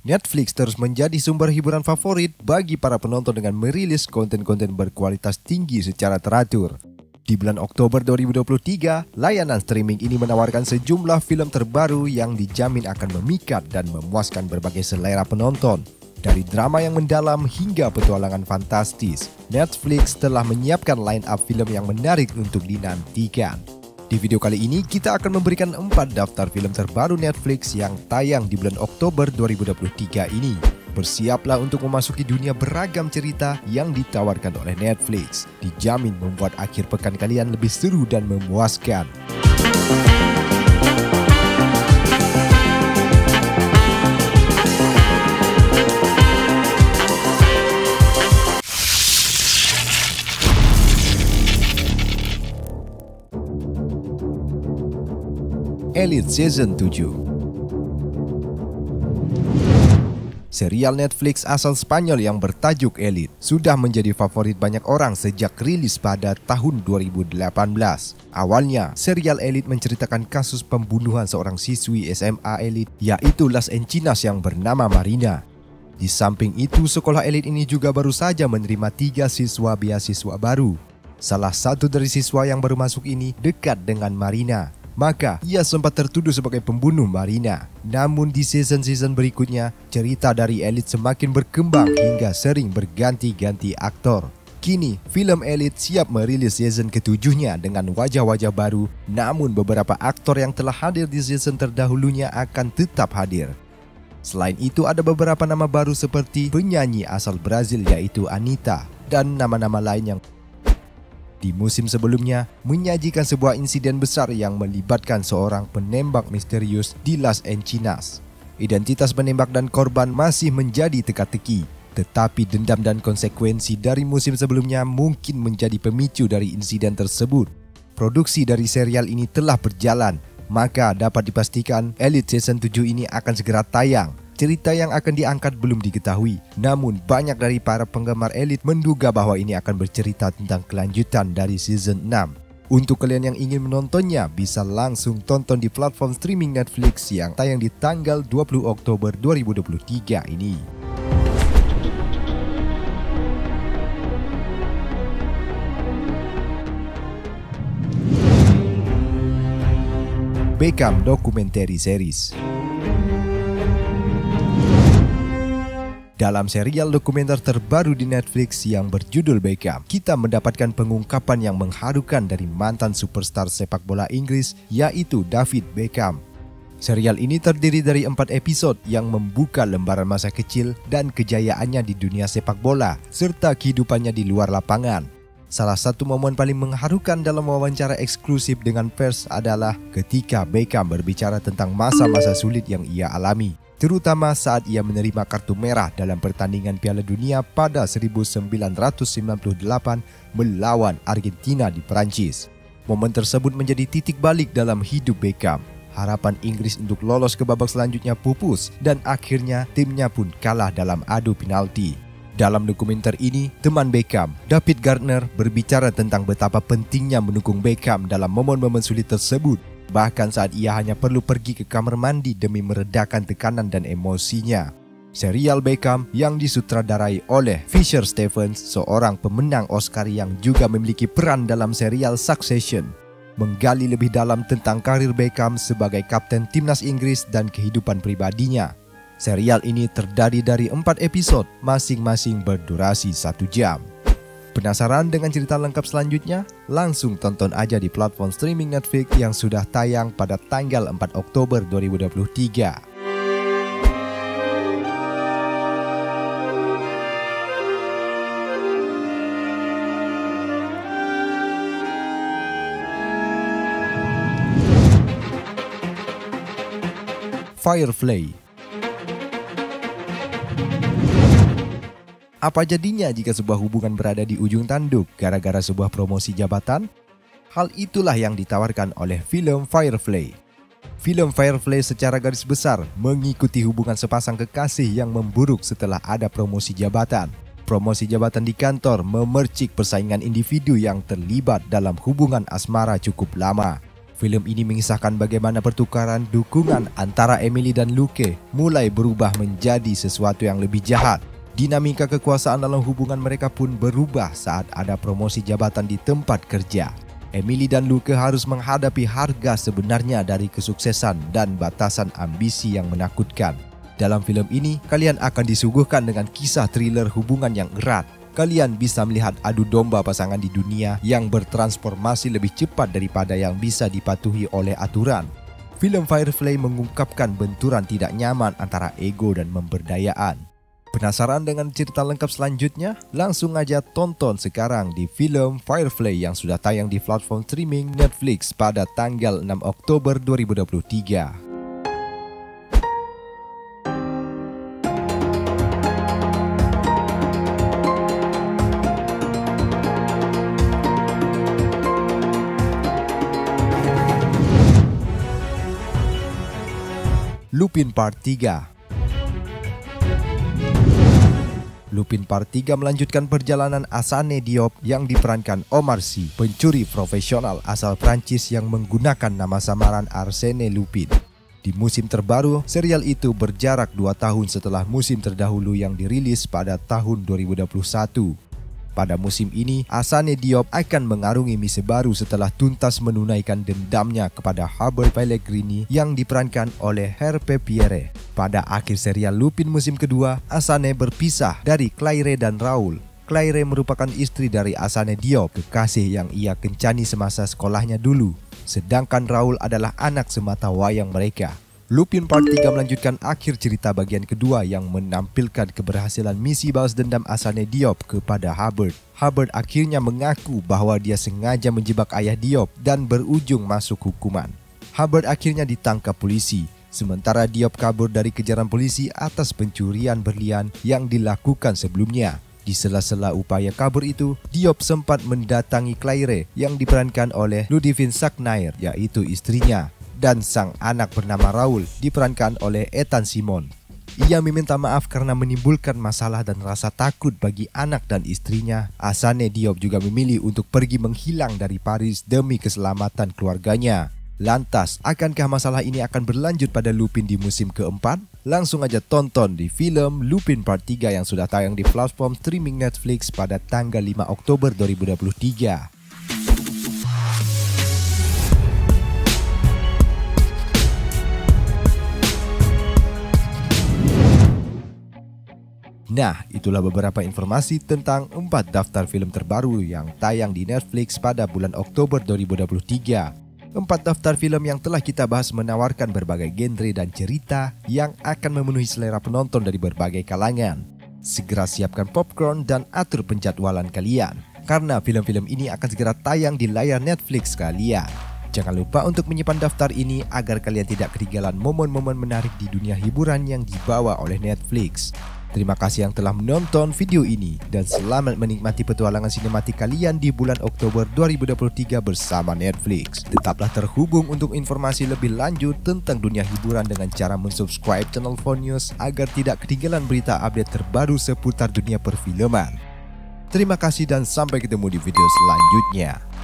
Netflix terus menjadi sumber hiburan favorit bagi para penonton dengan merilis konten-konten berkualitas tinggi secara teratur. Di bulan Oktober 2023, layanan streaming ini menawarkan sejumlah film terbaru yang dijamin akan memikat dan memuaskan berbagai selera penonton. Dari drama yang mendalam hingga petualangan fantastis, Netflix telah menyiapkan line-up film yang menarik untuk dinantikan. Di video kali ini, kita akan memberikan 4 daftar film terbaru Netflix yang tayang di bulan Oktober 2023 ini. Bersiaplah untuk memasuki dunia beragam cerita yang ditawarkan oleh Netflix. Dijamin membuat akhir pekan kalian lebih seru dan memuaskan. Elite Season 7. Serial Netflix asal Spanyol yang bertajuk Elite sudah menjadi favorit banyak orang sejak rilis pada tahun 2018. Awalnya, serial Elite menceritakan kasus pembunuhan seorang siswi SMA Elite yaitu Las Encinas yang bernama Marina. Di samping itu, sekolah Elite ini juga baru saja menerima 3 siswa beasiswa baru. Salah satu dari siswa yang baru masuk ini dekat dengan Marina. Maka, ia sempat tertuduh sebagai pembunuh Marina. Namun di season-season berikutnya, cerita dari Elite semakin berkembang hingga sering berganti-ganti aktor. Kini, film Elite siap merilis season ke-7-nya dengan wajah-wajah baru, namun beberapa aktor yang telah hadir di season terdahulunya akan tetap hadir. Selain itu, ada beberapa nama baru seperti penyanyi asal Brazil yaitu Anitta, dan nama-nama lain yang di musim sebelumnya menyajikan sebuah insiden besar yang melibatkan seorang penembak misterius di Las Encinas. Identitas penembak dan korban masih menjadi teka-teki, tetapi dendam dan konsekuensi dari musim sebelumnya mungkin menjadi pemicu dari insiden tersebut. Produksi dari serial ini telah berjalan, maka dapat dipastikan Elite Season 7 ini akan segera tayang. Cerita yang akan diangkat belum diketahui, namun banyak dari para penggemar Elite menduga bahwa ini akan bercerita tentang kelanjutan dari season 6. Untuk kalian yang ingin menontonnya, bisa langsung tonton di platform streaming Netflix yang tayang di tanggal 20 Oktober 2023 ini. Beckham Documentary Series. Dalam serial dokumenter terbaru di Netflix yang berjudul Beckham, kita mendapatkan pengungkapan yang mengharukan dari mantan superstar sepak bola Inggris yaitu David Beckham. Serial ini terdiri dari 4 episode yang membuka lembaran masa kecil dan kejayaannya di dunia sepak bola serta kehidupannya di luar lapangan. Salah satu momen paling mengharukan dalam wawancara eksklusif dengan pers adalah ketika Beckham berbicara tentang masa-masa sulit yang ia alami, terutama saat ia menerima kartu merah dalam pertandingan Piala Dunia pada 1998 melawan Argentina di Perancis. Momen tersebut menjadi titik balik dalam hidup Beckham. Harapan Inggris untuk lolos ke babak selanjutnya pupus dan akhirnya timnya pun kalah dalam adu penalti. Dalam dokumenter ini, teman Beckham, David Gardner, berbicara tentang betapa pentingnya mendukung Beckham dalam momen-momen sulit tersebut. Bahkan saat ia hanya perlu pergi ke kamar mandi demi meredakan tekanan dan emosinya. Serial Beckham yang disutradarai oleh Fisher Stevens, seorang pemenang Oscar yang juga memiliki peran dalam serial Succession, menggali lebih dalam tentang karir Beckham sebagai kapten timnas Inggris dan kehidupan pribadinya. Serial ini terdiri dari 4 episode, masing-masing berdurasi 1 jam. Penasaran dengan cerita lengkap selanjutnya? Langsung tonton aja di platform streaming Netflix yang sudah tayang pada tanggal 4 Oktober 2023. Firefly. Apa jadinya jika sebuah hubungan berada di ujung tanduk gara-gara sebuah promosi jabatan? Hal itulah yang ditawarkan oleh film Firefly. Film Firefly secara garis besar mengikuti hubungan sepasang kekasih yang memburuk setelah ada promosi jabatan. Promosi jabatan di kantor memercik persaingan individu yang terlibat dalam hubungan asmara cukup lama. Film ini mengisahkan bagaimana pertukaran dukungan antara Emily dan Luke mulai berubah menjadi sesuatu yang lebih jahat. Dinamika kekuasaan dalam hubungan mereka pun berubah saat ada promosi jabatan di tempat kerja. Emily dan Luke harus menghadapi harga sebenarnya dari kesuksesan dan batasan ambisi yang menakutkan. Dalam film ini, kalian akan disuguhkan dengan kisah thriller hubungan yang erat. Kalian bisa melihat adu domba pasangan di dunia yang bertransformasi lebih cepat daripada yang bisa dipatuhi oleh aturan. Film Firefly mengungkapkan benturan tidak nyaman antara ego dan pemberdayaan. Penasaran dengan cerita lengkap selanjutnya? Langsung aja tonton sekarang di film Firefly yang sudah tayang di platform streaming Netflix pada tanggal 6 Oktober 2023. Lupin Part 3. Lupin Part 3 melanjutkan perjalanan Asane Diop yang diperankan Omar Sy, pencuri profesional asal Prancis yang menggunakan nama samaran Arsène Lupin. Di musim terbaru, serial itu berjarak 2 tahun setelah musim terdahulu yang dirilis pada tahun 2021. Pada musim ini, Asane Diop akan mengarungi misi baru setelah tuntas menunaikan dendamnya kepada Hubert Pellegrini yang diperankan oleh Hervé Pierre. Pada akhir serial Lupin musim kedua, Asane berpisah dari Claire dan Raoul. Claire merupakan istri dari Asane Diop, kekasih yang ia kencani semasa sekolahnya dulu. Sedangkan Raoul adalah anak semata wayang mereka. Lupin Part 3 melanjutkan akhir cerita bagian kedua yang menampilkan keberhasilan misi balas dendam Asane Diop kepada Hubert. Hubert akhirnya mengaku bahwa dia sengaja menjebak ayah Diop dan berujung masuk hukuman. Hubert akhirnya ditangkap polisi, sementara Diop kabur dari kejaran polisi atas pencurian berlian yang dilakukan sebelumnya. Di sela-sela upaya kabur itu, Diop sempat mendatangi Claire yang diperankan oleh Ludivine Sagnair, yaitu istrinya, dan sang anak bernama Raoul diperankan oleh Ethan Simon. Ia meminta maaf karena menimbulkan masalah dan rasa takut bagi anak dan istrinya. Asane Diop juga memilih untuk pergi menghilang dari Paris demi keselamatan keluarganya. Lantas, akankah masalah ini akan berlanjut pada Lupin di musim keempat? Langsung aja tonton di film Lupin Part 3 yang sudah tayang di platform streaming Netflix pada tanggal 5 Oktober 2023. Nah, itulah beberapa informasi tentang 4 daftar film terbaru yang tayang di Netflix pada bulan Oktober 2023. 4 daftar film yang telah kita bahas menawarkan berbagai genre dan cerita yang akan memenuhi selera penonton dari berbagai kalangan. Segera siapkan popcorn dan atur penjadwalan kalian, karena film-film ini akan segera tayang di layar Netflix kalian. Jangan lupa untuk menyimpan daftar ini agar kalian tidak ketinggalan momen-momen menarik di dunia hiburan yang dibawa oleh Netflix. Terima kasih yang telah menonton video ini dan selamat menikmati petualangan sinematik kalian di bulan Oktober 2023 bersama Netflix. Tetaplah terhubung untuk informasi lebih lanjut tentang dunia hiburan dengan cara mensubscribe channel Phonius agar tidak ketinggalan berita update terbaru seputar dunia perfilman. Terima kasih dan sampai ketemu di video selanjutnya.